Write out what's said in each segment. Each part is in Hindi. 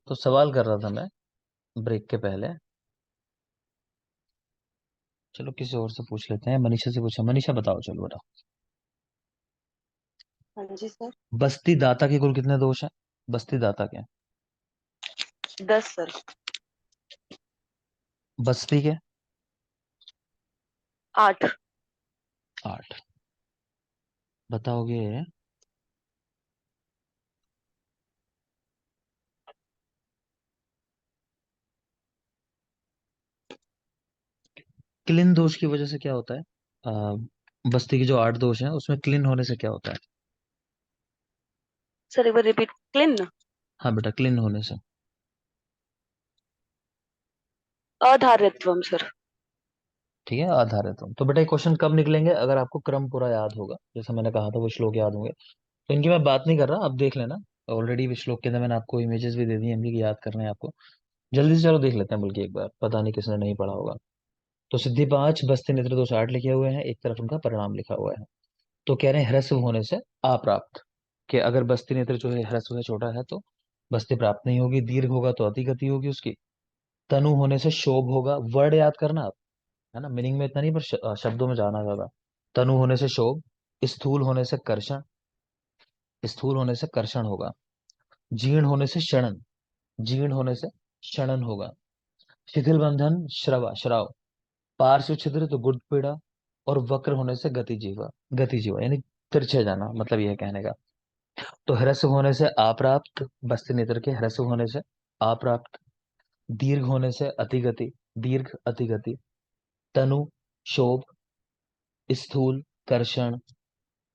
तो सवाल कर रहा था मैं ब्रेक के पहले। चलो किसी और से पूछ लेते हैं, मनीषा से पूछा। मनीषा बताओ, चलो बताओ। हाँ जी सर। बस्ती दाता के कुल कितने दोष हैं? बस्ती दाता के। 10 सर। बस्ती के। 8। 8। बताओगे? क्लीन दोष की वजह से क्या होता है? बस्ती के जो 8 दोष हैं उसमें क्लीन होने से क्या होता है? सर एक बार रिपीट। क्लिन। हाँ बेटा, क्लीन होने से। अधारित्वम सर। ठीक है, आधारित हूँ। तो बेटा ये क्वेश्चन कब निकलेंगे? अगर आपको क्रम पूरा याद होगा, जैसा मैंने कहा था वो श्लोक याद होंगे। तो इनकी मैं बात नहीं कर रहा, आप देख लेना। ऑलरेडी श्लोक के अंदर मैंने आपको इमेजेस भी दे दी हैं इनकी कि याद करने हैं आपको। जल्दी से चलो देख लेते हैं, बल्कि एक बार, पता नहीं किसने नहीं पढ़ा होगा। तो सिद्धि 5, बस्ती नेत्र दोष 8 लिखे हुए हैं, एक तरफ उनका परिणाम लिखा हुआ है। तो कह रहे हैं ह्रस्व होने से अप्राप्त। कि अगर बस्ती नेत्र जो है ह्रस्व है, छोटा है, तो बस्ती प्राप्त नहीं होगी। दीर्घ होगा तो अति गति होगी उसकी। तनु होने से शोभ होगा। वर्ड याद करना आप, है ना, मीनिंग में इतना नहीं, पर शब्दों में जाना ज्यादा। तनु होने से शोभ। स्थूल होने से कर्षण। स्थूल होने से कर्षण होगा। जीर्ण होने से क्षणन। जीर्ण होने से क्षणन होगा। शिथिल बंधन श्रवा श्राव। पार्श्व छिद्र तो गुड़ पीड़ा। और वक्र होने से गति जीवा। गति जीवा यानी तिरछे जाना, मतलब यह कहने का। तो ह्रस्व होने से अप्राप्त, बस्ती नेत्र के ह्रस्व होने से अप्राप्त। दीर्घ होने से अति गति। दीर्घ अति गति। तनु शोभ। स्थूल कर्षण।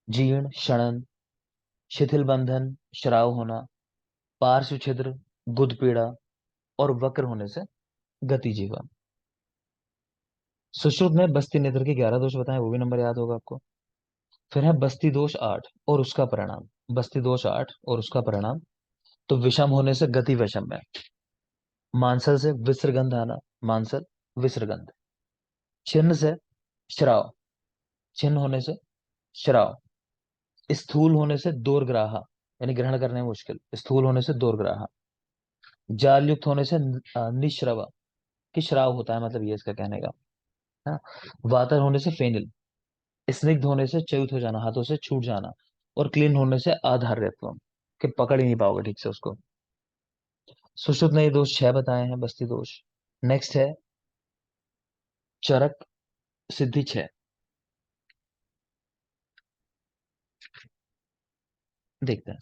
जीर्ण क्षणन। शिथिल बंधन श्राव होना। पार्श्व छिद्र गुद पीड़ा। और वक्र होने से गति जीवा। सुश्रुत में बस्ती नेत्र के 11 दोष बताएं, वो भी नंबर याद होगा आपको। फिर है बस्ती दोष 8 और उसका परिणाम। बस्ती दोष 8 और उसका परिणाम। तो विषम होने से गति विषम में। मांसल से विसर्गंध आना। मांसल विसर्गंध। छिन्न से श्राव। छिन्न होने से श्राव। स्थूल होने से दोर्ग्राहा, यानी ग्रहण करने में मुश्किल। स्थूल होने से दोर्ग्राहा। जाल युक्त होने से निश्रवा, कि श्राव होता है, मतलब ये इसका कहने का। हाँ। वातर होने से फेनिल। स्निग्ध होने से च्युत हो जाना, हाथों से छूट जाना। और क्लीन होने से आधार्यत्व, कि पकड़ ही नहीं पाओगे ठीक से उसको। सुश्रुत ने ये दोष 6 बताए हैं, बस्ती दोष। नेक्स्ट है चरक सिद्धि 6। देखते हैं।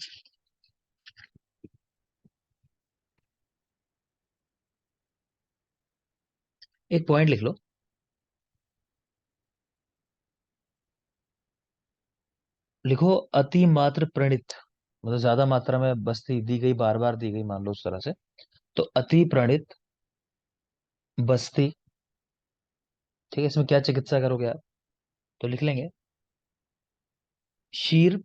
एक पॉइंट लिख लो। लिखो अति मात्र प्रणित, मतलब ज्यादा मात्रा में बस्ती दी गई, बार बार दी गई, मान लो उस तरह से। तो अति प्रणित बस्ती। ठीक है, इसमें क्या चिकित्सा करोगे आप? तो लिख लेंगे शीर।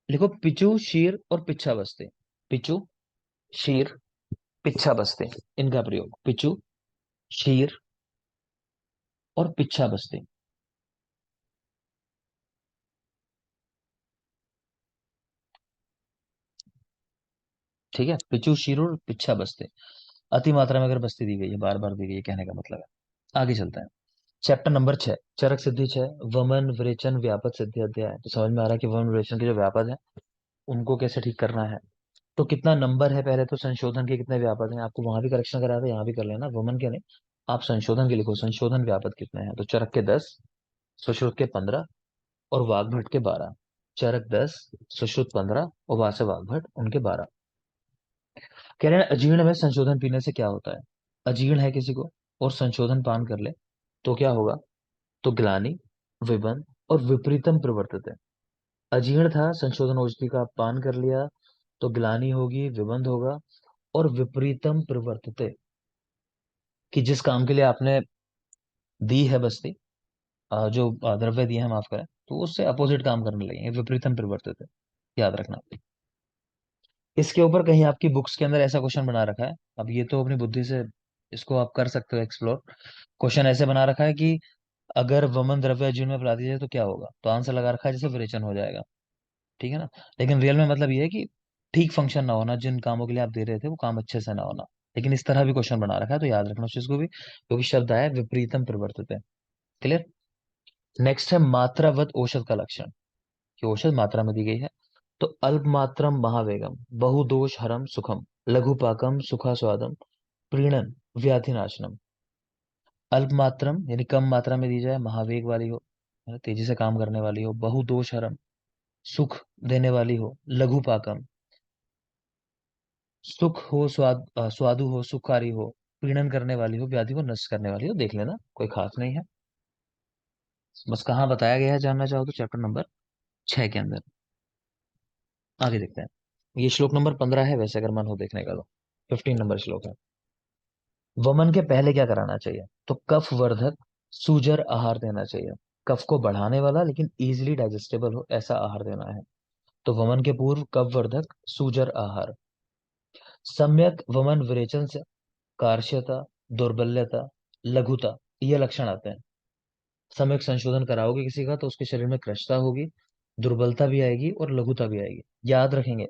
लिखो पिचू शीर और पिच्छा बस्ती। पिचू शीर पिच्छा बस्ती, इनका प्रयोग। पिचू शीर और पिच्छा बस्ती। ठीक है, पिचू शीर और पिच्छा बस्ती। अति मात्रा में अगर बस्ती दी गई है, बार बार दी गई है, कहने का मतलब है। आगे चलते हैं। चैप्टर नंबर 6, चरक सिद्धि 6, वमन विरेचन व्यापक सिद्धि अध्याय। तो समझ में आ रहा है कि वमन विरेचन के जो व्यापक है उनको कैसे ठीक करना है। तो कितना नंबर है, पहले तो संशोधन के कितने व्यापक हैं, आपको वहां भी करेक्शन करा था, यहाँ भी कर लेना। वमन के नहीं, आप संशोधन के लिखो। संशोधन व्यापक कितने हैं? तो चरक के 10, सुश्रुत के 15 और वाग्भट के 12। चरक 10, सुश्रुत 15 और वासे वाग्भट उनके 12। कह रहे हैं अजीर्ण में संशोधन पीने से क्या होता है? अजीर्ण है किसी को और संशोधन पान कर ले तो क्या होगा? तो ग्लानि, विबंध और विपरीतम प्रवर्तित है। अजीर्ण था, संशोधन औषधि का पान कर लिया तो ग्लानि होगी, विबंध होगा और विपरीतम प्रवर्तित, कि जिस काम के लिए आपने दी है बस्ती, जो द्रव्य दिए हैं, माफ करें, तो उससे अपोजिट काम करने लगे, ये विपरीतम परिवर्तित है। याद रखना। इसके ऊपर कहीं आपकी बुक्स के अंदर ऐसा क्वेश्चन बना रखा है, अब ये तो अपनी बुद्धि से इसको आप कर सकते हो एक्सप्लोर। क्वेश्चन ऐसे बना रखा है कि अगर वमन द्रव्य अजीर्ण में पिला दिया जाए तो क्या होगा? तो आंसर लगा रखा है जैसे विरेचन हो जाएगा। ठीक है ना। लेकिन रियल में मतलब ये है कि ठीक फंक्शन ना होना, जिन कामों के लिए आप दे रहे थे वो काम अच्छे से ना होना। लेकिन इस तरह भी क्वेश्चन बना रखा है, तो याद रखना उस चीज को भी, क्योंकि शब्द आया है विपरीतम परिवर्तित है। क्लियर। नेक्स्ट है मात्रावत औषध का लक्षण, कि औषध मात्रा में दी गई है। तो अल्प मात्रम महावेगम, बहुदोष हरम सुखम, लघु पाकम सुखा स्वादम, प्रीणन व्याधि नाशनम। अल्प मात्रम यानी कम मात्रा में दी जाए, महावेग वाली हो, है ना, तेजी से काम करने वाली हो, बहुदोष हरम सुख देने वाली हो, लघु पाकम सुख हो, स्वादु हो, सुखकारी हो, पीड़न करने वाली हो, व्याधि को नष्ट करने वाली हो। देख लेना, कोई खास नहीं है। बस कहाँ बताया गया है जानना चाहो तो चैप्टर नंबर 6 के अंदर। आगे देखते हैं। ये श्लोक नंबर 15 है, वैसे अगर मन हो देखने का तो 15 नंबर श्लोक है। वमन के पहले क्या कराना चाहिए? तो कफ वर्धक सूजर आहार देना चाहिए। कफ को बढ़ाने वाला लेकिन इजिली डाइजेस्टेबल हो ऐसा आहार देना है। तो वमन के पूर्व कफ वर्धक सूजर आहार। सम्यक वमन विरेचन से कार्श्यता, दौर्बल्यता, लघुता, ये लक्षण आते हैं। सम्यक संशोधन कराओगे किसी का तो उसके शरीर में कृशता होगी, दुर्बलता भी आएगी और लघुता भी आएगी। याद रखेंगे।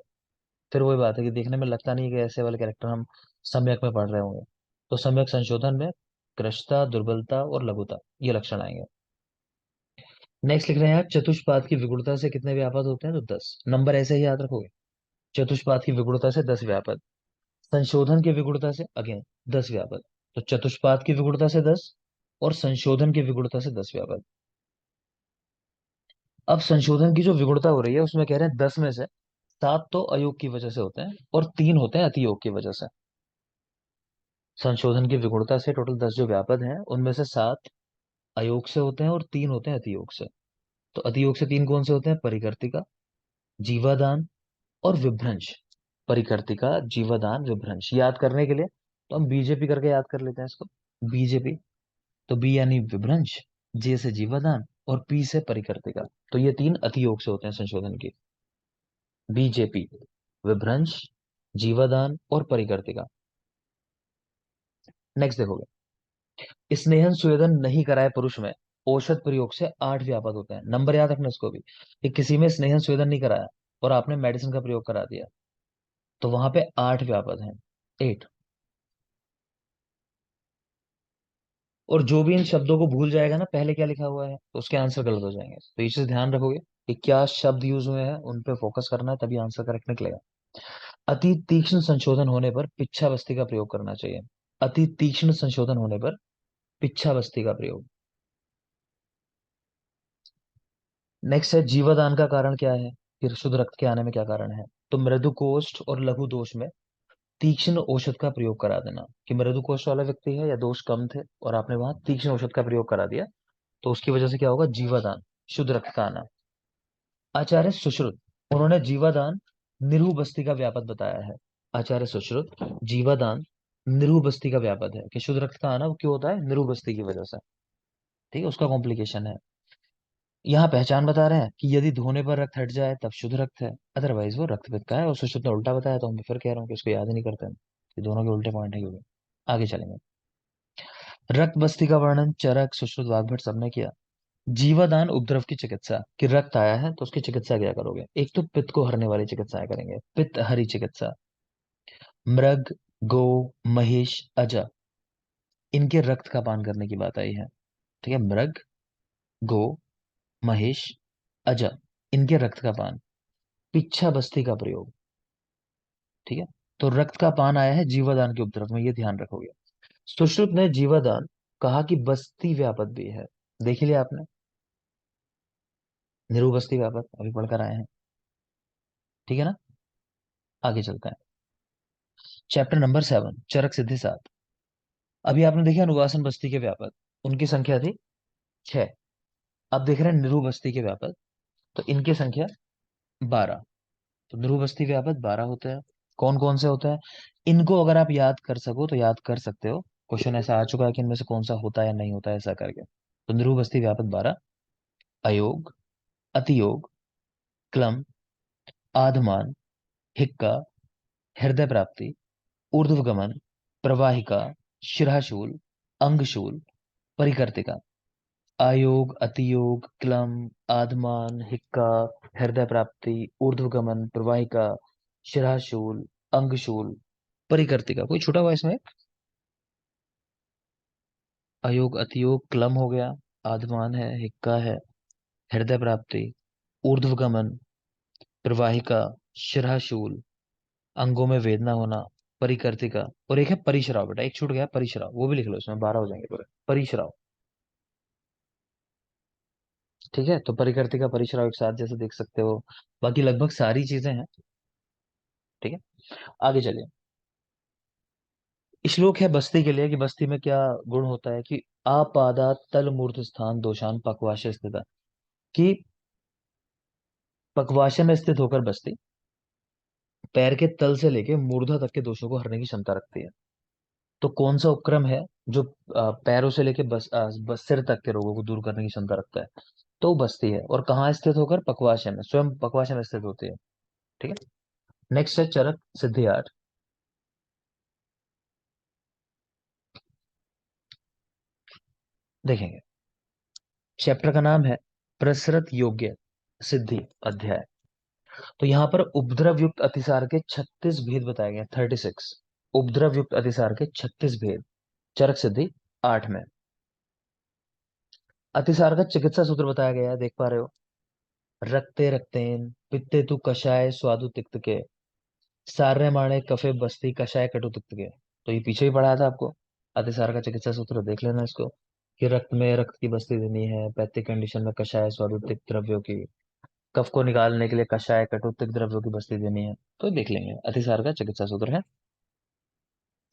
फिर वही बात है कि देखने में लगता नहीं है कि ऐसे वाले कैरेक्टर हम सम्यक में पढ़ रहे होंगे। तो सम्यक संशोधन में कृशता, दुर्बलता और लघुता, ये लक्षण आएंगे। नेक्स्ट लिख रहे हैं आप, चतुष्पाद की विगुणता से कितने व्यापद होते हैं? तो 10 नंबर ऐसे ही याद रखोगे। चतुष्पाद की विगुणता से 10 व्यापद, संशोधन की विगुणता से अगेन 10 व्यापद। तो चतुष्पाद की विगुणता से 10 और संशोधन की विगुणता से 10 व्यापद। अब संशोधन की जो विगुणता हो रही है उसमें कह रहे हैं 10 में से 7 तो अयोग की वजह से होते हैं और 3 होते हैं अतियोग की वजह से। संशोधन की विगुणता से टोटल 10 जो व्यापद हैं उनमें से 7 अयोग से होते हैं और 3 होते हैं अतियोग से। तो अतियोग से 3 कौन से होते हैं? परिकर्तिका, जीवादान और विभ्रंश। परिकर्तिका, जीवादान, विभ्रंश। याद करने के लिए तो हम बीजेपी करके याद कर लेते हैं इसको। बीजेपी। तो बी यानी विभ्रंश, जे से जीवादान और पी से परिकर्तिका। तो ये 3 अतियोग से होते हैं संशोधन की। बीजेपी, विभ्रंश, जीवादान और परिकर्तिका। नेक्स्ट देखोगे, स्नेहन स्वेदन नहीं कराए पुरुष में औषध प्रयोग से 8 व्यापक होते हैं। नंबर याद रखना इसको भी, कि किसी में स्नेहन स्वेदन नहीं कराया और आपने मेडिसिन का प्रयोग करा दिया तो वहां पे 8 व्यापक हैं। 8। और जो भी इन शब्दों को भूल जाएगा ना पहले क्या लिखा हुआ है तो उसके आंसर गलत हो जाएंगे। तो ये चीज ध्यान रखोगे कि क्या शब्द यूज हुए हैं, उन पे फोकस करना है, तभी आंसर करेक्ट निकलेगा। अति तीक्ष्ण संशोधन होने पर पिच्छा बस्ती का प्रयोग करना चाहिए। अति तीक्ष्ण संशोधन होने पर पिच्छा बस्ती का प्रयोग। नेक्स्ट है जीवादान का कारण क्या है, फिर शुद्ध रक्त के आने में क्या कारण है? तो मृदु कोष्ठ और लघु दोष में तीक्ष्ण औषध का प्रयोग करा देना। कि मृदु कोष्ठ वाला व्यक्ति है या दोष कम थे और आपने वहां तीक्ष्ण औषध का प्रयोग करा दिया तो उसकी वजह से क्या होगा? जीवादान, शुद्ध रक्त का आना। आचार्य सुश्रुत, उन्होंने जीवादान निरूह बस्ती का व्यापक बताया है। आचार्य सुश्रुत, जीवादान निरूह बस्ती का व्यापक है, कि शुद्ध रक्त का आना वो क्यों होता है? निरूह बस्ती की वजह से। ठीक है, उसका कॉम्प्लिकेशन है। यहाँ पहचान बता रहे हैं कि यदि धोने पर रक्त हट जाए तब शुद्ध रक्त है, अदरवाइज वो रक्त पित्त का है। और सुश्रुत ने उल्टा बताया तो हम फिर कह रहा हूँ कि इसको याद ही नहीं करते हैं, कि दोनों के उल्टे पॉइंट है क्योंकि। आगे चलेंगे। रक्त बस्ती का वर्णन चरक, सुश्रुत, वाग्भट सबने किया। जीवादान उपद्रव की चिकित्सा, कि रक्त आया है तो उसकी चिकित्सा क्या करोगे? एक तो पित्त को हरने वाली चिकित्साएं करेंगे, पित्त हरी चिकित्सा। मृग, गो, महिष, अजा, इनके रक्त का पान करने की बात आई है। ठीक है, मृग, गो, महिष, अजा, इनके रक्त का पान। पिच्छा बस्ती का प्रयोग। ठीक है। तो रक्त का पान आया है जीवादान के उपद्रव में, ये ध्यान रखोगे। सुश्रुत ने जीवादान कहा कि बस्ती व्यापक भी है। देख लिया आपने, निरू बस्ती व्यापक अभी पढ़कर आए हैं। ठीक है ना। आगे चलते हैं। चैप्टर नंबर 7, चरक सिद्धि 7। अभी आपने देखा अनुवासन बस्ती के व्यापक, उनकी संख्या थी 6। अब देख रहे हैं निरू बस्ती के व्यापक, तो इनकी संख्या 12। तो निरू बस्ती व्यापक 12 होते हैं। कौन कौन से होते हैं? इनको अगर आप याद कर सको तो याद कर सकते हो। क्वेश्चन ऐसा आ चुका है कि इनमें से कौन सा होता है या नहीं होता है, ऐसा करके। तो निरू बस्ती व्यापक 12: अयोग, अतियोग, क्लम, आधमान, हिक्का, हृदय प्राप्ति, ऊर्ध्वगमन, प्रवाहिका, शिराशूल, अंगशूल, परिकर्तिका। आयोग, अतियोग, क्लम, आधमान, हिक्का, हृदय प्राप्ति, ऊर्ध्वगमन, प्रवाहिका, शिराशूल, अंगशूल, परिकर्तिका। कोई छूटा हुआ इसमें? अयोग, अतियोग, क्लम हो गया, आदमान है, हिक्का है, हृदय प्राप्ति, ऊर्ध्वगमन, प्रवाहिका, शिराशूल, अंगों में वेदना होना, परिकर्तिका, और एक है परिश्राव। बेटा एक छूट गया, परिश्राव, वो भी लिख लो, इसमें 12 हो जाएंगे पूरे। परिश्राव। ठीक है, तो परिकर्तिका परिश्राव एक साथ जैसे देख सकते हो। बाकी लगभग सारी चीजें हैं। ठीक है, आगे चलिए। श्लोक है बस्ती के लिए कि बस्ती में क्या गुण होता है कि आपादा तल मूर्ध स्थान दोषान पक्वाश स्थित, कि पक्वाशय में स्थित होकर बस्ती पैर के तल से लेके मूर्धा तक के दोषों को हरने की क्षमता रखती है। तो कौन सा उपक्रम है जो पैरों से लेके बस सिर तक के रोगों को दूर करने की क्षमता रखता है? तो वो बस्ती है, और कहाँ स्थित होकर? पक्वाशय में, स्वयं पक्वाशय में स्थित होती है। ठीक है, नेक्स्ट है चरक सिद्धि 8। देखेंगे, चैप्टर का नाम है प्रसरत योग्य सिद्धि अध्याय। तो यहाँ पर उपद्रव युक्त अतिसार के 36 भेद बताए गए, 36 उपद्रव युक्त अतिसार के 36 भेद चरक सिद्धि 8 में। अतिसार का चिकित्सा सूत्र बताया गया है, देख पा रहे हो। रक्ते रक्तेन पित्ते तु कषाय स्वादु तिक्त के, सार्य माणे कफे बस्ती कषाय कटु तिक्त के। तो ये पीछे ही पढ़ाया था आपको, अतिसार का चिकित्सा सूत्र देख लेना इसको, कि रक्त में रक्त की बस्ती देनी है, पैथिक कंडीशन में कषाय स्वादु तिक्त द्रव्यों की, कफ को निकालने के लिए कषाय कटु तिक्त द्रव्यों की बस्ती देनी है। तो देख लेंगे, अतिसार का चिकित्सा सूत्र है।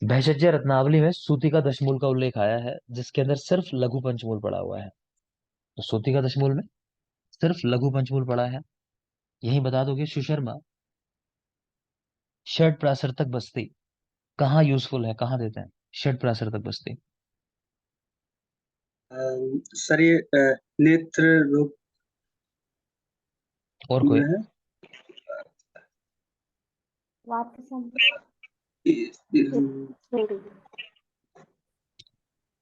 भैषज्य रत्नावली में सूती का दशमूल का उल्लेख आया है, जिसके अंदर सिर्फ लघु पंचमूल पड़ा हुआ है। तो सूती का दशमूल में सिर्फ लघु पंचमूल पड़ा है। यही बता दोगे सुशर्मा, षट प्रासर्तक बस्ती कहाँ यूजफुल है, कहाँ देते हैं षट प्रासर्तक बस्ती? सर ये नेत्र रोग और में कोई? है।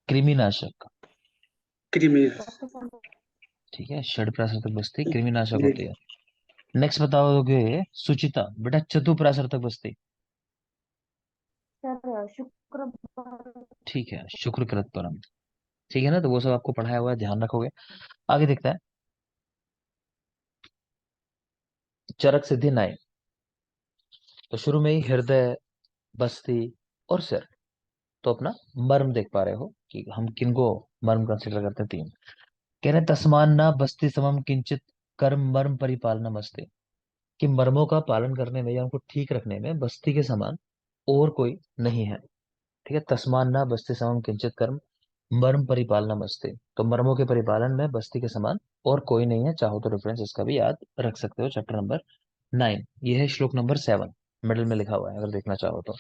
कृमिनाशक। कृमि ठीक है, षट प्रासर्तक बस्ती कृमिनाशक होती है। नेक्स्ट बताओगे सुचिता, बेटा चतु प्रासर्तक बस्ती। ठीक है, शुक्र कृत परम। ठीक है ना, तो वो सब आपको पढ़ाया हुआ है, ध्यान रखोगे। आगे देखते हैं, चरक सिद्धि 9। तो शुरू में ही हृदय, बस्ती और सिर। तो अपना मर्म देख पा रहे हो कि हम किनको मर्म कंसिडर करते हैं, 3। कह रहे हैं तस्मान ना बस्ती समम किंचित कर्म मर्म परिपालनम अस्ति, कि मर्मों का पालन करने में या उनको ठीक रखने में बस्ती के समान और कोई नहीं है। ठीक है, तस्मान ना बस्ती समम किंचित कर्म मर्म परिपालनम अस्ति, तो मर्मों के परिपालन में बस्ती के समान और कोई नहीं है। चाहो तो रेफरेंस इसका भी याद रख सकते हो, चैप्टर नंबर 9। ये है श्लोक नंबर 7, मिडिल में लिखा हुआ है, अगर देखना चाहो तो।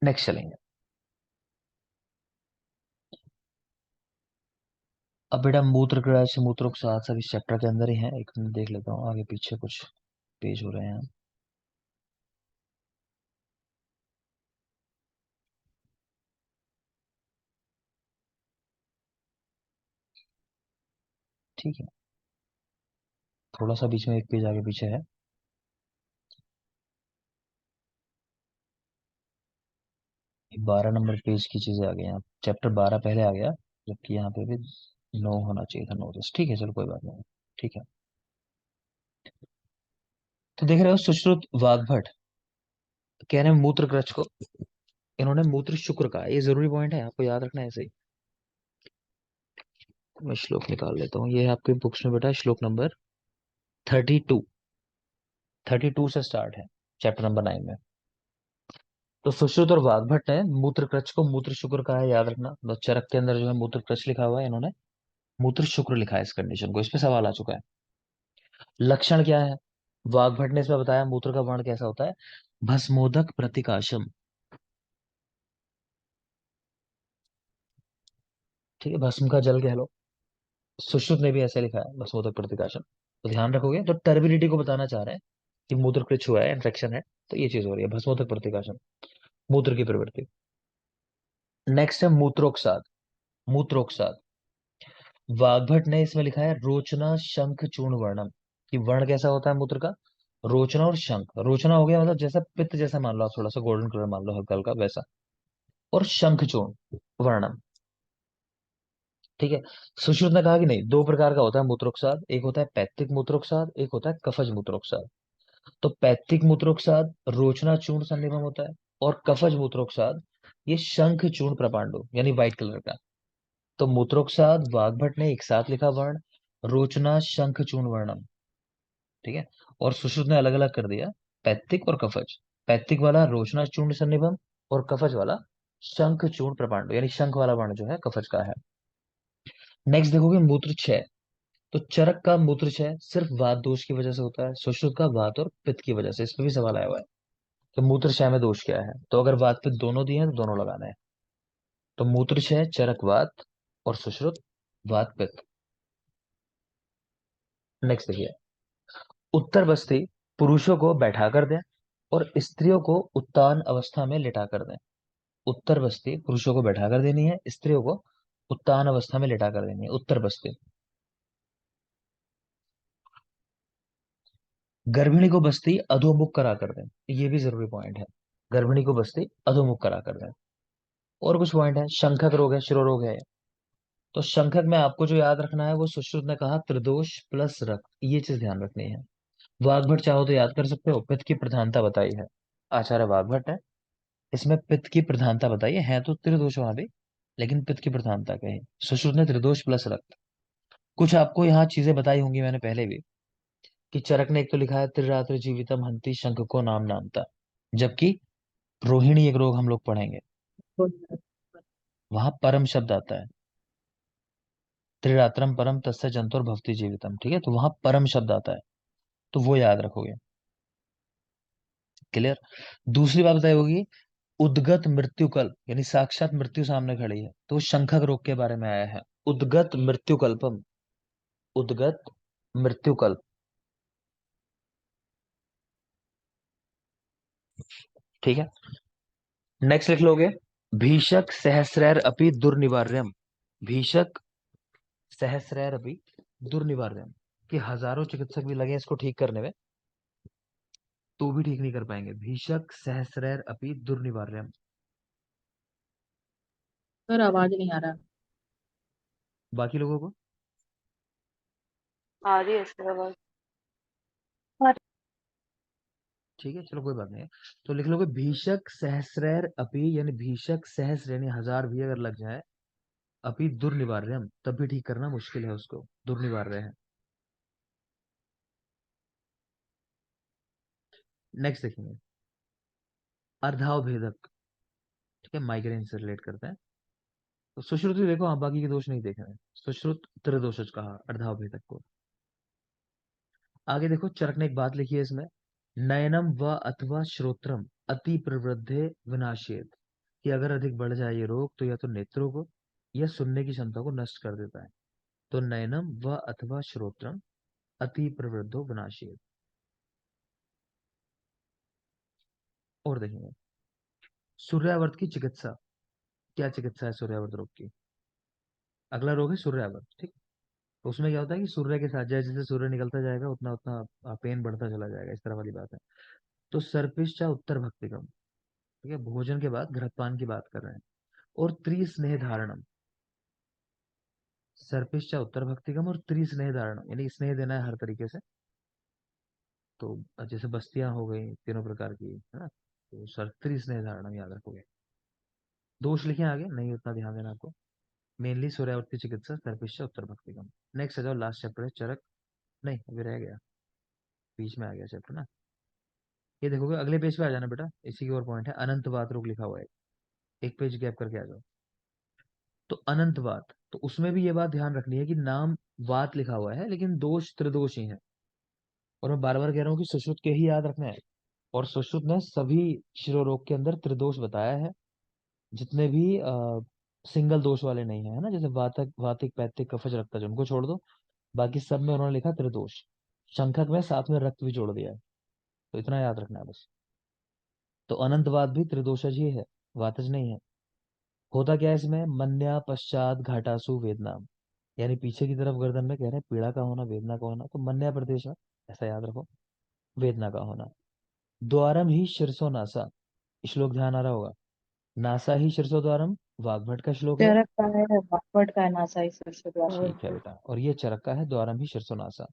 नेक्स्ट चलेंगे। अब बेटा मूत्र क्रश मूत्रोत्साह सब इस चैप्टर के अंदर ही है। एक मिनट देख लेता हूँ, आगे पीछे कुछ पेज हो रहे हैं। ठीक है, थोड़ा सा बीच में एक पेज आगे पीछे है। 12 नंबर पेज की चीजें आ गई यहाँ, चैप्टर 12 पहले आ गया, जबकि यहाँ पे भी 9 होना चाहिए था, 9 10। ठीक है, चलो कोई बात नहीं। ठीक है, तो देख रहे हो सुश्रुत वाग्भट कह रहे हैं मूत्र क्रच को इन्होंने मूत्र शुक्र कहा। ये जरूरी पॉइंट है, आपको याद रखना है ऐसे ही। मैं श्लोक निकाल लेता हूँ, ये है आपके बुक्स में बेटा श्लोक नंबर 32। 32 से स्टार्ट है चैप्टर नंबर 9 में। तो सुश्रुत और वाग्भट ने मूत्र क्रच को मूत्र शुक्र कहा है, याद रखना। तो चरक के अंदर जो है मूत्र क्रच लिखा हुआ है, इन्होंने मूत्र शुक्र लिखा है इस कंडीशन को। इस पे सवाल आ चुका है। लक्षण क्या है? वाग्भट ने इसमें बताया मूत्र का वर्ण कैसा होता है, भस्मोदक प्रतिकाशम। ठीक है, भस्म का जल कह लो। सुश्रुत ने भी ऐसे लिखा है, भस्मोदक प्रतिकाशम। तो ध्यान रखोगे, तो टर्बिडिटी को बताना चाह रहे हैं कि मूत्र कृच हुआ है, इन्फेक्शन है, तो ये चीज हो रही है, भस्मोदक प्रतिकाशम, मूत्र की प्रवृत्ति। नेक्स्ट है मूत्रोक्साद। मूत्रोक्साद वाग्भट ने इसमें लिखा है रोचना शंख चूर्ण वर्णम, कि वर्ण कैसा होता है मूत्र का, रोचना और शंख। रोचना हो गया मतलब जैसा पित्त जैसा मान लो आप, थोड़ा सा गोल्डन कलर मान लो हल्का हल्का वैसा, और शंख चूर्ण वर्णम। ठीक है। सुश्रुत ने कहा कि नहीं, दो प्रकार का होता है मूत्रोक्साद, एक होता है पैत्तिक मूत्रोक्साद, एक होता है कफज मूत्रोक्साद। तो पैत्तिक मूत्रोक्साद रोचना चूर्ण सन्निभम होता है, और कफज मूत्रोक्साद ये शंख चूर्ण प्रपांडु यानी व्हाइट कलर का। तो मूत्रोक्साद वाग्भट ने एक साथ लिखा वर्ण, रोचना शंख चूर्ण वर्णम। ठीक है। और सुश्रुत ने अलग अलग कर दिया, पैत्तिक और कफज। पैत्तिक वाला रोचना चूर्ण सन्निभम, और कफज वाला शंख चूर्ण प्रपांडु यानी शंख वाला वर्ण जो है कफज का है। नेक्स्ट देखोगे मूत्र क्षय। तो चरक का मूत्र क्षय सिर्फ वात दोष की वजह से होता है, सुश्रुत का वात और पित्त की वजह से। इस पे भी सवाल आया हुआ है कि मूत्र क्षय में दोष क्या है, तो अगर वात पित्त दोनों दिए हैं तो दोनों लगाना है। तो मूत्र क्षय चरक वात, और सुश्रुत वात पित्त। नेक्स्ट देखिए, उत्तर बस्ती पुरुषों को बैठा कर दें और स्त्रियों को उत्तान अवस्था में लिटा कर दें। उत्तर बस्ती पुरुषों को बैठा कर देनी है, स्त्रियों को उत्तान अवस्था में लिटा कर देनी है, उत्तर बस्ती। गर्भिणी को बस्ती अधोमुख करा कर दें, ये भी जरूरी पॉइंट है। गर्भिणी को बस्ती अधोमुख करा कर दें। और कुछ पॉइंट है, शंखक रोग है, शिरोरोग है। तो शंखक में आपको जो याद रखना है वो सुश्रुत ने कहा त्रिदोष प्लस रक्त, ये चीज ध्यान रखनी है। वाग्भट चाहो तो याद कर सकते हो, पित्त की प्रधानता बताई है, आचार्य वाग्भट है, इसमें पित्त की प्रधानता बताइए, है तो त्रिदोष वहां भी, लेकिन पित्त की प्रधानता कही। सुश्रुत ने त्रिदोष प्लस रक्त। कुछ आपको यहाँ चीजें बताई होंगी मैंने पहले भी, कि चरक ने एक तो लिखा है त्रिरात्र जीवितम हंति शंख को नाम नामता, जबकि रोहिणी एक रोग हम लोग पढ़ेंगे, वहां परम शब्द आता है, त्रिरात्रम परम तस्य जंतुर भवति जीवितम। ठीक है, तो वहां परम शब्द आता है, तो वो याद रखोगे। क्लियर। दूसरी बात बताई होगी, उद्गत मृत्यु कल्प, यानी साक्षात मृत्यु सामने खड़ी है, तो वो शंखक रोग के बारे में आया है, उद्गत मृत्यु कल्पम, उद्गत मृत्यु कल्प। ठीक है। नेक्स्ट लिख लोगे, भीषक सहस्रैर अपि दुर्निवार्यम। भीषक सहस्रैर अपि दुर्निवार्यम, कि हजारों चिकित्सक भी लगे इसको ठीक करने में, तो भी ठीक नहीं कर पाएंगे। भीषक सहस्रैर अपि दुर्निवार्यम। सर आवाज नहीं आ रहा। बाकी लोगों को आ रही है सर आवाज। ठीक है, चलो कोई बात नहीं है। तो लिख लोगे भीषक सहस्रैर अपि, यानी भीषक सहस्र यानी हजार भी अगर लग जाए, अपि दुर्निवार्यम तब भी ठीक करना मुश्किल है उसको, दुर्निवार्य है। नेक्स्ट देखेंगे, अर्धाव भेदक। ठीक है, माइग्रेन से रिलेट करते हैं। तो सुश्रुति देखो, हाँ बाकी के दोष नहीं देखे हैं। सुश्रुत त्रिदोषज कहा अर्धाव भेदक को। आगे देखो, चरक ने एक बात लिखी है इसमें, नयनम व अथवा श्रोत्रम अति प्रवृद्धे विनाशेत, कि अगर अधिक बढ़ जाए ये रोग तो या तो नेत्रों को या सुनने की क्षमता को नष्ट कर देता है। तो नयनम व अथवा श्रोत्रम अति प्रवृद्धो विनाशेत। और देखेंगे, सूर्यावर्त की चिकित्सा। क्या चिकित्सा है सूर्यावर्त रोग की? अगला रोग है सूर्यावर्त। ठीक। तो उसमें क्या होता है कि सूर्य के साथ जैसे जैसे सूर्य निकलता जाएगा उतना उतना पेन बढ़ता चला जाएगा, इस तरह वाली बात है। तो सर्पिश्चा उत्तर भक्तिकम। ठीक है, भोजन के बाद घृतपान की बात कर रहे हैं। और त्रिस्नेह धारणम। सर्पिश्चा उत्तर भक्तिकम और त्रिस्नेह धारणम, यानी स्नेह देना है हर तरीके से। तो जैसे बस्तियां हो गई तीनों प्रकार की, है ना, तो सर त्रिस्नेह धारणम याद रखोगे। दोष लिखे आगे, नहीं उतना ध्यान देना आपको। मेनली सूर्यावर्ती चिकित्सा, सर्पिश्चा उत्तर भक्तिकम। नेक्स्ट आ जाओ, लास्ट चैप्टर है चरक। नहीं अभी रह गया, बीच में आ गया चैप्टर ना। ये देखोगे अगले पेज पे आ जाना बेटा, इसी की और पॉइंट है, अनंतवात रोग लिखा हुआ है, एक पेज गैप करके आ जाओ। तो अनंतवात, तो उसमें भी ये बात ध्यान रखनी है कि नाम वात लिखा हुआ है लेकिन दोष त्रिदोष ही है। और मैं बार बार कह रहा हूँ कि सुश्रुत के ही याद रखना है, और सुश्रुत ने सभी शिरोरोग के अंदर त्रिदोष बताया है, जितने भी सिंगल दोष वाले नहीं है, है ना, जैसे वातक वातिक पैतिक कफज रक्तज उनको छोड़ दो, बाकी सब में उन्होंने लिखा त्रिदोष। शंखक में साथ में रक्त भी जोड़ दिया है, तो इतना याद रखना है बस। तो अनंतवाद भी त्रिदोषज ही है, वातज नहीं है। होता क्या है इसमें, मन्या पश्चात घाटासु वेदना, यानी पीछे की तरफ गर्दन में कह रहे हैं पीड़ा का होना, वेदना का होना, तो मन्या प्रदेश में ऐसा याद रखो, वेदना का होना। द्वारम ही शीर्षो नासा, श्लोक ध्यान आ रहा होगा। नासा ही शीर्षो द्वारम, वाग्भट का श्लोक है। चरक का है, बापट का है, नासाई शीर्ष द्वार। ठीक है बेटा, और ये चरक का है, द्वारम ही शीर्षो नासा।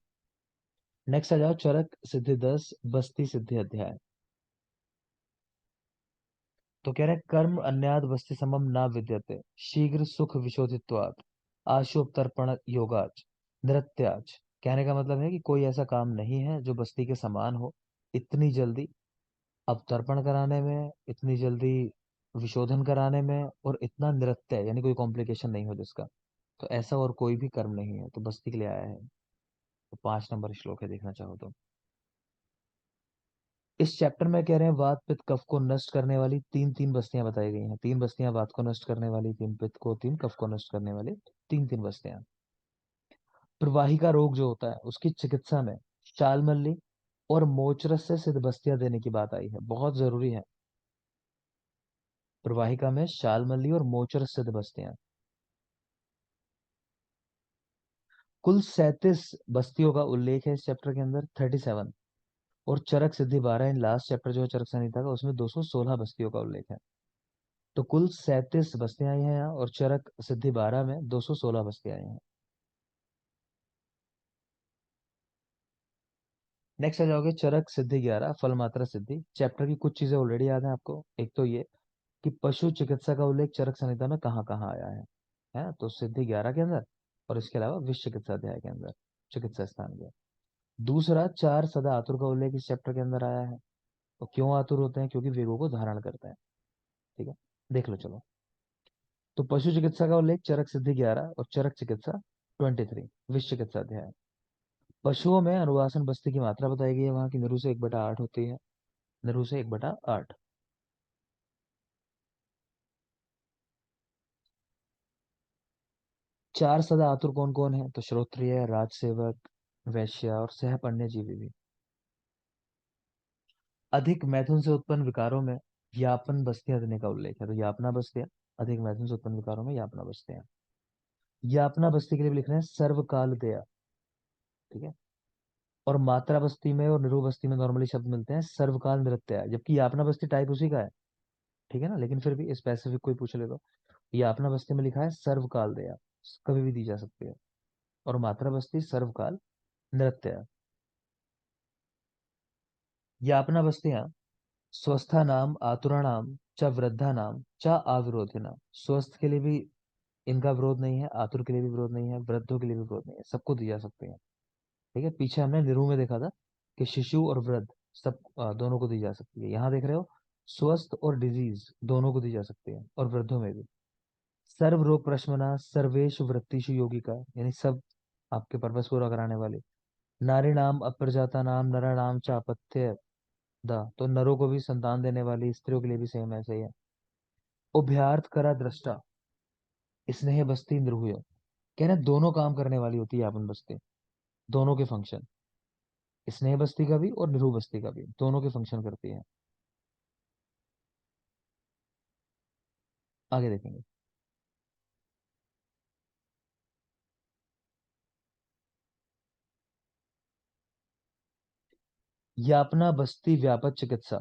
नेक्स्ट आ जाओ, चरक सिद्धि 10, बस्ती सिद्धि अध्याय। तो कह रहे हैं कर्म अन्याद वस्ति समम ना विद्यते, शीघ्र सुख विशोधित्वात्, आशुपतर्पण योगाच, नृत्याच। कहने का मतलब है कि कोई ऐसा काम नहीं है जो बस्ती के समान हो, इतनी जल्दी अवतर्पण कराने में, इतनी जल्दी विशोधन कराने में, और इतना नृत्य यानी कोई कॉम्प्लिकेशन नहीं हो जिसका। तो ऐसा और कोई भी कर्म नहीं है, तो बस्ती के लिए आया है। तो 5 नंबर श्लोक है, देखना चाहो तो। इस चैप्टर में कह रहे हैं वात पित्त कफ को नष्ट करने वाली तीन तीन बस्तियां बताई गई हैं। तीन बस्तियां वात को नष्ट करने वाली, तीन पित्त को, तीन कफ को नष्ट करने वाली, तीन तीन बस्तियां। प्रवाही का रोग जो होता है उसकी चिकित्सा में शालमल्ली और मोचरस से सिद्ध बस्तियां देने की बात आई है, बहुत जरूरी है। प्रवाहिका में शालमल्ली और मोचरस सिद्ध बस्तियां। कुल 37 बस्तियों का उल्लेख है इस चैप्टर के अंदर, 37। और चरक सिद्धि 12, इन लास्ट चैप्टर जो है चरक संहिता का, उसमें 216 बस्तियों का उल्लेख है। तो कुल 37 बस्तियां आई हैं यहाँ, और चरक सिद्धि 12 में 216 बस्तियां आई हैं। नेक्स्ट आ जाओगे चरक सिद्धि 11, फल मात्रा सिद्धि। चैप्टर की कुछ चीजें ऑलरेडी याद है आपको। एक तो ये कि पशु चिकित्सा का उल्लेख चरक संहिता में कहाँ कहाँ आया है तो सिद्धि 11 के अंदर, और इसके अलावा विश्व चिकित्सा अध्याय के अंदर, चिकित्सा स्थान के। दूसरा, चार सदा आतुर का उल्लेख इस चैप्टर के अंदर आया है। तो क्यों आतुर होते हैं? क्योंकि वेगों को धारण करते हैं। ठीक है, देख लो चलो। तो पशु चिकित्सा का उल्लेख चरक सिद्धि 11 और चरक चिकित्सा 23, विश्व चिकित्सा अध्याय। पशुओं में अनुवासन बस्ती की मात्रा बताई गई है, वहां की निरु से 1/8 होती है, निरु से 1/8। चार सदा आतुर कौन कौन है? तो श्रोत्रिय, राजसेवक, वैश्य और सहपण्य जीवी भी। अधिक मैथुन से उत्पन्न विकारों में यापन बस्तियां देने का उल्लेख है। तो यापना बस्तियां, अधिक मैथुन से उत्पन्न विकारों में यापना बस्तियां। यापना बस्ती के लिए भी लिख रहे हैं सर्वकाल दया। ठीक है, और मात्रा बस्ती में और निरूप बस्ती में नॉर्मली शब्द मिलते हैं सर्वकाल नृत्य है, जबकि यापना बस्ती टाइप उसी का है। ठीक है ना, लेकिन फिर भी स्पेसिफिक कोई पूछ ले तो यापना बस्ती में लिखा है सर्वकाल दया, कभी भी दी जा सकती है। और मात्रा बस्ती सर्वकाल नृत्य है। यापना बस्तियां स्वस्था नाम आतुराणाम च वृद्धा नाम च अविरोधी नाम। स्वस्थ के लिए भी इनका विरोध नहीं है, आतुर के लिए भी विरोध नहीं है, वृद्धों के लिए भी विरोध नहीं है, सबको दी जा सकती है। ठीक है, पीछे हमने निरू में देखा था कि शिशु और वृद्ध सब दोनों को दी जा सकती है। यहाँ देख रहे हो स्वस्थ और डिजीज दोनों को दी जा सकती है, और वृद्धों में भी। सर्व रोग प्रशमना सर्वेश वृत्तिषु योगी का, यानी सब आपके पर्पस पूरा कराने वाले। नारी नाम अप्रजाता नाम नरा नाम च अपत्य दा, तो नरों को भी संतान देने वाली, स्त्रियों के लिए भी सेम ऐसे ही है। उभयार्थ करा दृष्टा स्नेह बस्ती नृहुय, कह रहे हैं दोनों काम करने वाली होती है यापन बस्ती, दोनों के फंक्शन, स्नेह बस्ती का भी और निरूह बस्ती का भी, दोनों के फंक्शन करती है। आगे देखेंगे। यापना बस्ती व्यापक चिकित्सा।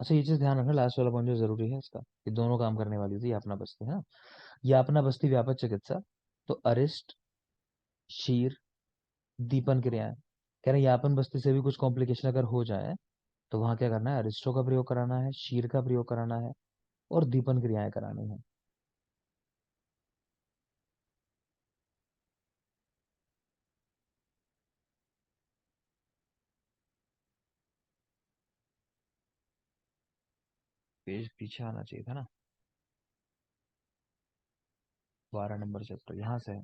अच्छा, ये चीज ध्यान रखना, लास्ट वाला पॉइंट जो जरूरी है इसका, कि दोनों काम करने वाली थी यापना बस्ती है ना। यापना बस्ती व्यापक चिकित्सा, तो अरिष्ट, शीर, दीपन क्रियाएं। कह रहे हैं यापन बस्ती से भी कुछ कॉम्प्लिकेशन अगर हो जाए तो वहां क्या करना है? अरिस्टो का प्रयोग कराना है, शीर का प्रयोग कराना है, और दीपन क्रियाएं करानी है। पेज पीछे आना चाहिए था ना, 12 नंबर चैप्टर यहाँ से है।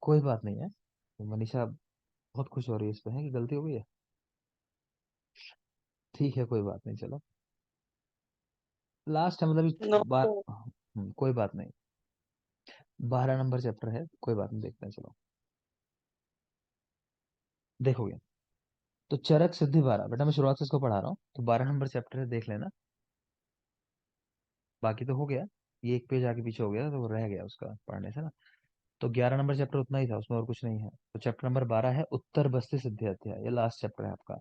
कोई बात नहीं है, तो मनीषा बहुत खुश हो रही है इस पे, है कि गलती हो गई है। ठीक है, कोई बात नहीं, चलो लास्ट है मतलब नो। कोई बात नहीं, 12 नंबर चैप्टर है, कोई बात नहीं, देखते हैं चलो। देखोगे तो चरक सिद्धि 12, बेटा मैं शुरुआत से इसको पढ़ा रहा हूँ, तो 12 नंबर चैप्टर है, देख लेना। बाकी तो हो गया। ये एक पेज आगे पीछे हो गया तो वो रह गया उसका पढ़ने से ना। तो 11 नंबर चैप्टर उतना ही था, उसमें और कुछ नहीं है। तो चैप्टर नंबर 12 है उत्तर बस्ती सिद्धि अध्याय, ये लास्ट चैप्टर है आपका।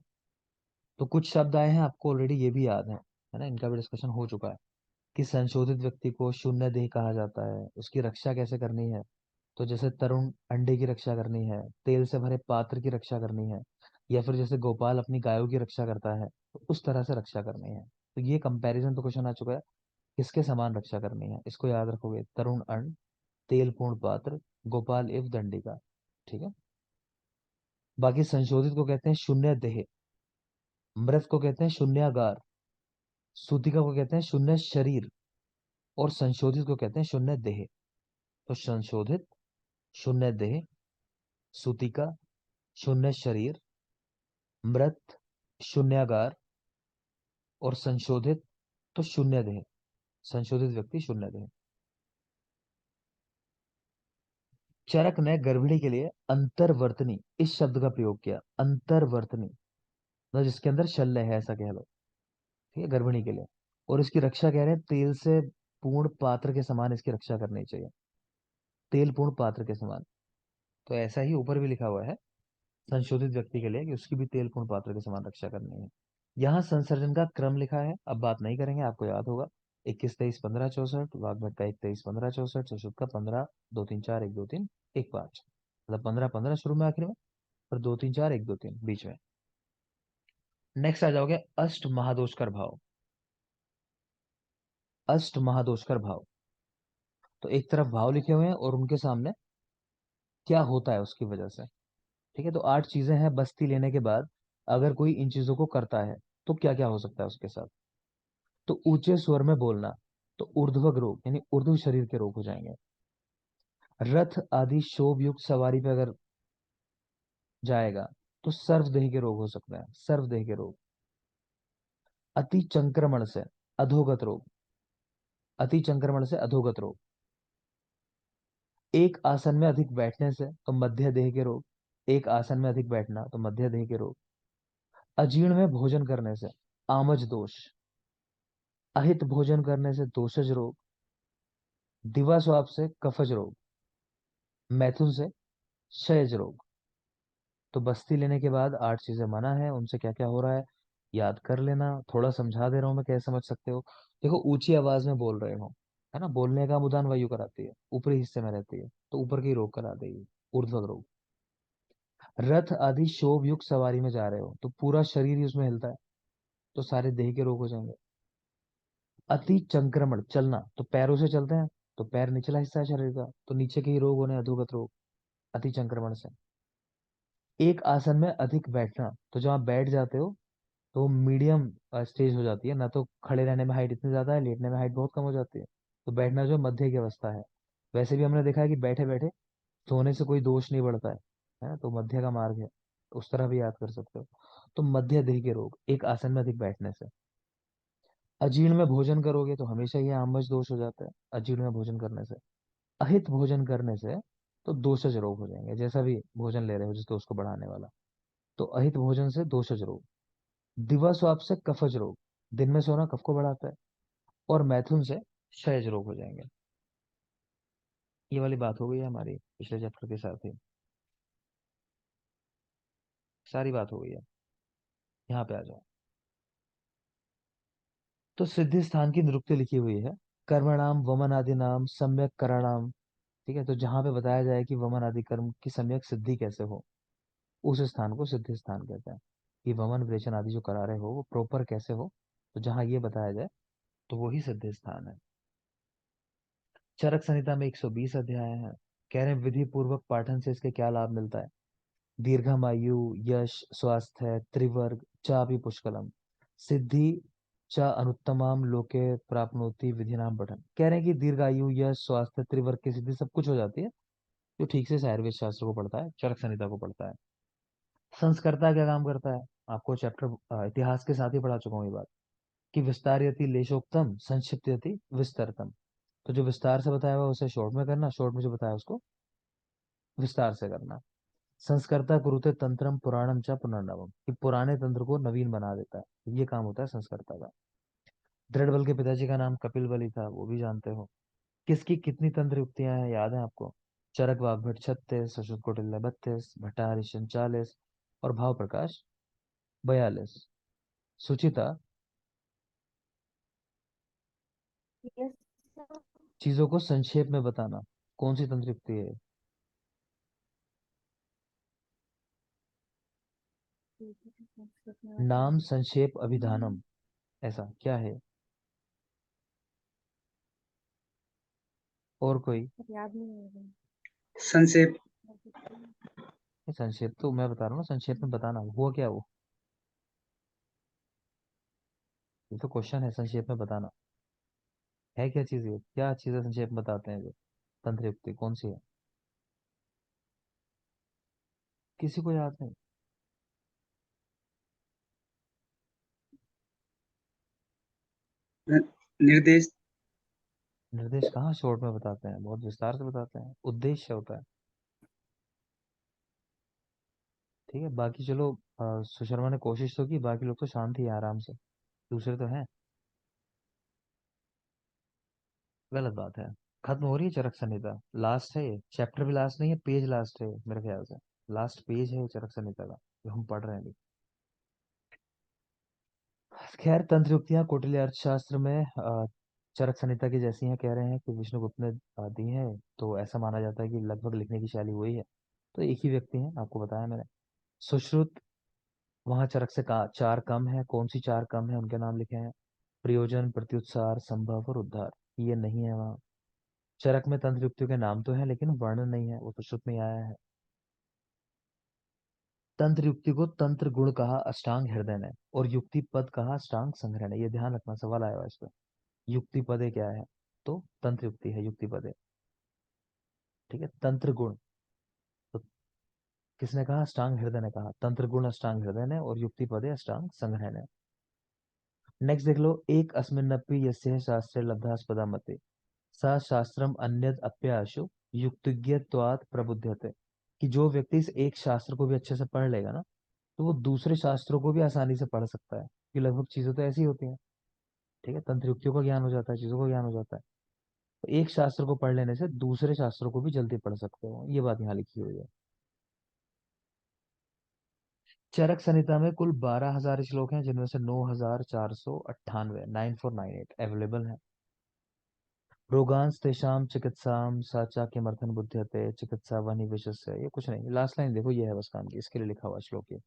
तो कुछ शब्द आए हैं आपको ऑलरेडी, ये भी याद है ना, इनका भी डिस्कशन हो चुका है कि संशोधित व्यक्ति को शून्य देह कहा जाता है, उसकी रक्षा कैसे करनी है। तो जैसे तरुण अंडे की रक्षा करनी है, तेल से भरे पात्र की रक्षा करनी है, या फिर जैसे गोपाल अपनी गायों की रक्षा करता है, तो उस तरह से रक्षा करनी है। तो ये कंपैरिजन तो क्वेश्चन आ चुका है, किसके समान रक्षा करनी है, इसको याद रखोगे। तरुण अंड, तेल पूर्ण पात्र, गोपाल इव दंडिका। ठीक है। बाकी संशोधित को कहते हैं शून्य देह, मृत को कहते हैं शून्यागार, सूतिका को कहते हैं शून्य शरीर, और संशोधित को कहते हैं शून्य देह। तो संशोधित शून्य देह, सूतिका शून्य शरीर, मृत शून्यागार, और संशोधित तो शून्य देह। संशोधित व्यक्ति शून्य देह। चरक ने गर्भिणी के लिए अंतर्वर्तनी इस शब्द का प्रयोग किया। अंतर्वर्तनी मतलब जिसके अंदर शल्य है, ऐसा कह लो। ठीक है, गर्भिणी के लिए। और इसकी रक्षा कह रहे हैं तेल से पूर्ण पात्र के समान इसकी रक्षा करनी चाहिए, तेल पूर्ण पात्र के समान। तो ऐसा ही ऊपर भी लिखा हुआ है संशोधित व्यक्ति के लिए कि उसकी भी तेल पूर्ण पात्र के समान रक्षा करनी है। यहाँ संसर्जन का क्रम लिखा है, अब बात नहीं करेंगे, आपको याद होगा। 21, 23, 15, 64, वाग्भट का 1, 23, 15, 64, सुश्रुत का 15, 2, 3, 4, 1, 2, 3, 1, 5। मतलब 15, 15 शुरू में आखिर में, और 2, 3, 4, 1, 2, 3 बीच में। नेक्स्ट आ जाओगे अष्ट महादोषकर भाव। अष्ट महादोषकर भाव, तो एक तरफ भाव लिखे हुए हैं और उनके सामने क्या होता है उसकी वजह से। ठीक है, तो 8 चीजें हैं बस्ती लेने के बाद, अगर कोई इन चीजों को करता है तो क्या क्या हो सकता है उसके साथ। तो ऊंचे स्वर में बोलना, तो ऊर्ध्वक रोग यानी ऊर्ध्व शरीर के रोग हो जाएंगे। रथ आदि शोभ युक्त सवारी पे अगर जाएगा तो सर्वदेह के रोग हो सकते हैं, सर्वदेह के रोग। अति संक्रमण से अधोगत रोग, अति संक्रमण से अधोगत रोग। एक आसन में अधिक बैठने से तो मध्य देह के रोग, एक आसन में अधिक बैठना तो मध्य देह के रोग। अजीर्ण में भोजन करने से आमज दोष, अहित भोजन करने से दोषज रोग, दिवा स्वाप से कफज रोग, मैथुन से क्षयज रोग। तो बस्ती लेने के बाद 8 चीजें मना है, उनसे क्या क्या हो रहा है याद कर लेना। थोड़ा समझा दे रहा हूं मैं, कैसे समझ सकते हो। देखो, ऊंची आवाज में बोल रहे हो, है ना, बोलने का मुदान वायु कराती है, ऊपरी हिस्से में रहती है, तो ऊपर की रोग करा देगी, ऊर्ध्वक रोग। रथ आदि शोभ युक्त सवारी में जा रहे हो तो पूरा शरीर ही उसमें हिलता है, तो सारे देह के रोग हो जाएंगे। अति संक्रमण चलना, तो पैरों से चलते हैं तो पैर निचला हिस्सा है शरीर का, तो नीचे के ही रोग होने, अधोगत रोग अति संक्रमण से। एक आसन में अधिक बैठना, तो जब आप बैठ जाते हो तो मीडियम स्टेज हो जाती है ना, तो खड़े रहने में हाइट इतनी ज्यादा है, लेटने में हाइट बहुत कम हो जाती है। तो बैठना जो मध्य की अवस्था है। वैसे भी हमने देखा है कि बैठे बैठे सोने से कोई दोष नहीं बढ़ता है ना, तो मध्य का मार्ग है, उस तरह भी याद कर सकते हो। तो मध्य देह के रोग एक आसन में अधिक बैठने से। अजीर्ण में भोजन करोगे तो हमेशा ये आमज दोष हो जाता है, अजीर्ण में भोजन करने से। अहित भोजन करने से तो दोषज रोग हो जाएंगे, जैसा भी भोजन ले रहे हो जिस दोष को बढ़ाने वाला। तो अहित भोजन से दोषज रोग। दिवा स्वाप से कफज रोग, दिन में सोना कफ को बढ़ाता है। और मैथुन से क्षयज रोग हो जाएंगे। ये वाली बात हो गई है हमारी पिछले चैप्टर के साथ ही, सारी बात हो गई है। यहाँ पे आ जाओ। तो सिद्धि स्थान की निरुक्ति लिखी हुई है। कर्मणाम वमन आदि नाम सम्यक करणाम। ठीक है, तो जहां पे बताया जाए कि वमन आदि कर्म की सम्यक सिद्धि कैसे हो, उस स्थान को सिद्धि स्थान कहते हैं। कि वमन विरेचन आदि जो करा रहे हो वो प्रॉपर कैसे हो, तो जहां ये बताया जाए तो वही सिद्धि स्थान है। चरक संहिता में 120 अध्याय हैं। कह रहे हैं विधि पूर्वक पाठन से इसके क्या लाभ मिलता है। दीर्घमायु, यश, स्वास्थ्य, त्रिवर्ग, चापि पुष्कलम, सिद्धि च अनुत्तमाम लोके प्राप्नोति विधि नाम पठन। कह रहे हैं कि दीर्घायु, यश, स्वास्थ्य, त्रिवर्ग की सिद्धि सब कुछ हो जाती है जो ठीक से आयुर्वेद शास्त्र को पढ़ता है, चरक संहिता को पढ़ता है। संस्कर्ता क्या काम करता है, आपको चैप्टर इतिहास के साथ ही पढ़ा चुका हूँ ये बात। कि विस्तारयति लेशोक्तम संक्षिप्तयति विस्तरतम। तो जो विस्तार से बताया हुआ उसे शॉर्ट में करना, शॉर्ट में जो बताया उसको विस्तार से करना। संस्कर्ता कुरुते तंत्रम पुराणम च पुनर्नवम, कि पुराने तंत्र को नवीन बना देता है, ये काम होता है संस्कर्ता का। दृढ़ बल के पिताजी का नाम कपिल बल ही था, वो भी जानते हो। किसकी कितनी तंत्र युक्तियां हैं याद है आपको? चरक वाग्भट 36, अच्युत कौटिल्य 32, भट्टार 40 और भाव प्रकाश 42। सुचिता, Yes, sir. चीजों को संक्षेप में बताना कौन सी तंत्र युक्ति है? नाम संक्षेप अभिधानम, ऐसा क्या है? और कोई? याद नहीं हो रहा। संक्षेप। ये संक्षेप तो मैं बता रहा हूँ ना, संक्षेप में बताना हुआ क्या वो? ये तो क्वेश्चन है, संक्षेप में बताना है क्या चीज? ये क्या चीजें संक्षेप में बताते हैं जो तंत्र युक्ति कौन सी है? किसी को याद नहीं? निर्देश। निर्देश कहाँ शॉर्ट में बताते हैं, बहुत विस्तार से बताते हैं, उद्देश्य होता है। ठीक है, बाकी चलो, सुशर्मा ने कोशिश तो की, बाकी लोग तो शांत ही हैं, आराम से, दूसरे तो हैं। गलत बात है। खत्म हो रही है चरक संहिता, लास्ट है ये चैप्टर, भी लास्ट नहीं है, पेज लास्ट है मेरे ख्याल से। लास्ट पेज है ये चरक संहिता का जो हम पढ़ रहे हैं अभी। खैर, तंत्र युक्तियां कौटिल्य अर्थशास्त्र में चरक संहिता की जैसी हैं, कह रहे हैं कि विष्णुगुप्त ने दी हैं, तो ऐसा माना जाता है कि लगभग लिखने की शैली वही है। तो एक ही व्यक्ति है, आपको बताया मैंने। सुश्रुत, वहां चरक से चार कम है, कौन सी चार कम है उनके नाम लिखे हैं। प्रयोजन, प्रत्युत्सार, संभव और उद्धार, ये नहीं है वहाँ। चरक में तंत्र युक्तियों के नाम तो है लेकिन वर्णन नहीं है, वो सुश्रुत में ही आया है। तंत्र युक्ति को तंत्र गुण कहा अष्टांग हृदय ने, और युक्ति पद कहा अष्टांग संग्रह ने। ये ध्यान रखना, सवाल आया हुआ इस पे। युक्ति पदे क्या है? तो तंत्र युक्ति है युक्ति पदे। ठीक है, तंत्र गुण तो किसने कहा? अष्टांग हृदय ने कहा। तंत्र गुण अष्टांग हृदय ने, और युक्ति पदे अष्टांग संग्रह ने। नेक्स्ट देख लो, एक अस्मिन्नपि यस्य शास्त्रे लब्धास्पदा मते सा शास्त्रम अन्यद अप्याशु युक्तिज्ञत्वात् प्रबुध्यते। कि जो व्यक्ति इस एक शास्त्र को भी अच्छे से पढ़ लेगा ना, तो वो दूसरे शास्त्रों को भी आसानी से पढ़ सकता है, कि लगभग चीजें तो ऐसी होती हैं। ठीक है, तंत्र युक्तियों का ज्ञान हो जाता है, चीजों का ज्ञान हो जाता है। तो एक शास्त्र को पढ़ लेने से दूसरे शास्त्रों को भी जल्दी पढ़ सकते हो, ये बात यहाँ लिखी हुई है। चरक संहिता में कुल 12,000 श्लोक हैं, जिनमें से 9,498 9498 अवेलेबल हैं। रोगांस तेषाम चिकित्साम साचा किमर्थन बुध्यते चिकित्सा वनि विशस्य, ये कुछ नहीं, लास्ट लाइन देखो, ये है बस काम की, इसके लिए लिखा हुआ श्लोक ये।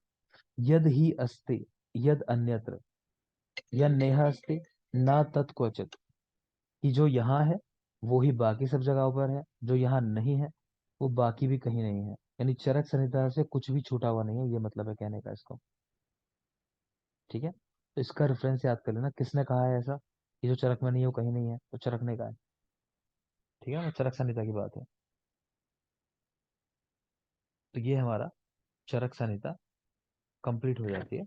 यद ही अस्ति यद अन्यत्र यद नेह अस्ति न तत्क्वचित। कि जो यहाँ है वो ही बाकी सब जगहों पर है, जो यहाँ नहीं है वो बाकी भी कहीं नहीं है। यानी चरक संहिता से कुछ भी छूटा हुआ नहीं है, ये मतलब है कहने का इसको। ठीक है, तो इसका रेफरेंस याद कर लेना, किसने कहा है ऐसा कि जो चरक में नहीं है वो कहीं नहीं है, तो चरक ने कहा है। ठीक है ना, चरक संहिता की बात है। तो ये हमारा चरक संहिता कंप्लीट हो जाती है।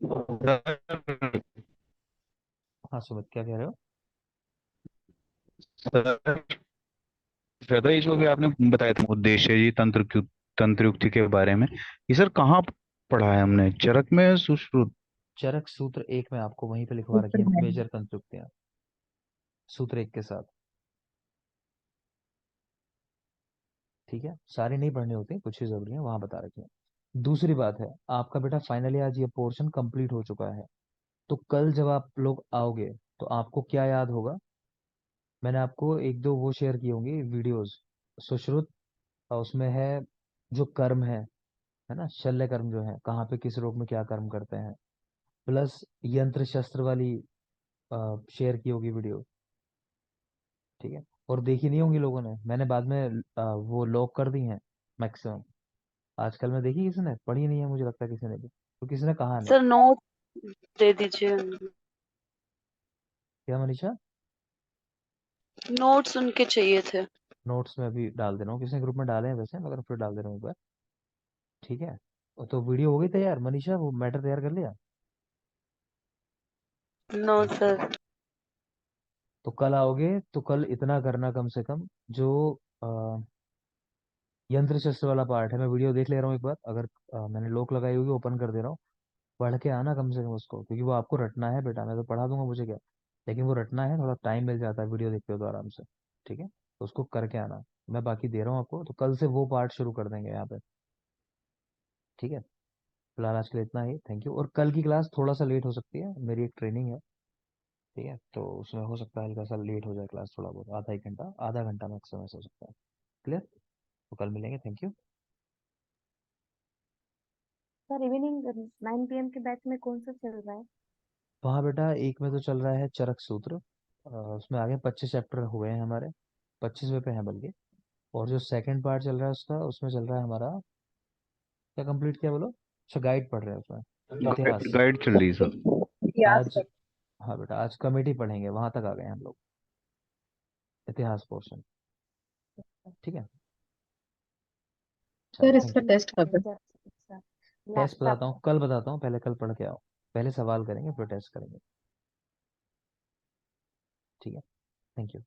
हाँ सुमित, क्या कह रहे हो? ज्यादा ये जो भी आपने बताया था उद्देश्य जी तंत्र युक्ति के बारे में, ये सर कहाँ पढ़ा है हमने, चरक में या सुश्रुत? चरक सूत्र एक में आपको वहीं पे लिखवा रखी ऊपर है है। मेजर कंस्ट्रक्टियां, सूत्र एक के साथ। ठीक है, सारी नहीं पढ़नी होती, कुछ ही जरूरी है, वहां बता रखी है। दूसरी बात है, आपका बेटा फाइनली आज ये पोर्शन कंप्लीट हो चुका है, तो कल जब आप लोग आओगे तो आपको क्या याद होगा? मैंने आपको एक दो वो शेयर की होंगी वीडियोस, सुश्रुत, और उसमें है जो कर्म है ना, शल्य कर्म जो है, कहाँ पे किस रोग में क्या कर्म करते हैं, प्लस यंत्र शस्त्र वाली शेयर की होगी वीडियो। ठीक है, और देखी नहीं होंगी लोगों ने, मैंने बाद में वो लॉक कर दी हैं मैक्सिमम। आजकल में देखी किसी ने, पढ़ी नहीं है मुझे लगता है किसी ने भी, तो किसी ने कहा नहीं। सर नोट दे दीजिए। क्या मनीषा? नोट्स उनके चाहिए थे। नोट्स में अभी डाल दे रहा हूँ, किसी ग्रुप में डाले हैं वैसे, मगर फिर डाल दे रहा हूँ एक बार। ठीक है, तो वीडियो हो गई तैयार मनीषा, वो मैटर तैयार कर लिया? No sir. तो कल आओगे तो कल इतना करना कम से कम, जो यंत्र शस्त्र वाला पार्ट है, मैं वीडियो देख ले रहा हूँ एक बार, अगर मैंने लॉक लगाई होगी ओपन कर दे रहा हूँ, पढ़ के आना कम से कम उसको, क्योंकि वो आपको रटना है बेटा, मैं तो पढ़ा दूंगा मुझे क्या, लेकिन वो रटना है, थोड़ा टाइम मिल जाता है वीडियो देखते हो तो आराम से। ठीक है, तो उसको करके आना। मैं बाकी दे रहा हूँ आपको, तो कल से वो पार्ट शुरू कर देंगे यहाँ पे। ठीक है, फिलहाल आज के लिए इतना ही, थैंक यू। और कल की क्लास थोड़ा सा लेट हो सकती है, मेरी एक ट्रेनिंग है, ठीक है, तो उसमें हो सकता है हल्का सा लेट हो जाए क्लास, थोड़ा बहुत, आधा एक घंटा, आधा घंटा मैक्सिमम ऐसा हो सकता है। क्लियर? तो कल मिलेंगे, thank you. Sir evening 9 PM के बैच में कौन सा चल रहा है? वहाँ बेटा एक में तो चल रहा है चरक सूत्र, उसमें आगे 25 चैप्टर हुए हैं हमारे, 25वें पे हैं बल्कि। और जो सेकंड पार्ट चल रहा है उसका, उसमें चल रहा है हमारा, क्या कंप्लीट किया बोलो? अच्छा, गाइड पढ़ रहे हैं उसमें, गाइड इतिहास। गाइड चल रही है सर। याद आज, कर। हाँ बेटा, आज कमेटी पढ़ेंगे, वहां तक आ गए हम लोग, इतिहास पोर्शन। ठीक है, चलो सर थैंक इसका यू। टेस्ट कब है? टेस्ट बताता हूँ, लैपटॉप। कल बताता हूँ, पहले कल पढ़ के आओ। पहले सवाल करेंगे फिर टेस्ट करेंगे। ठीक है, थैंक यू।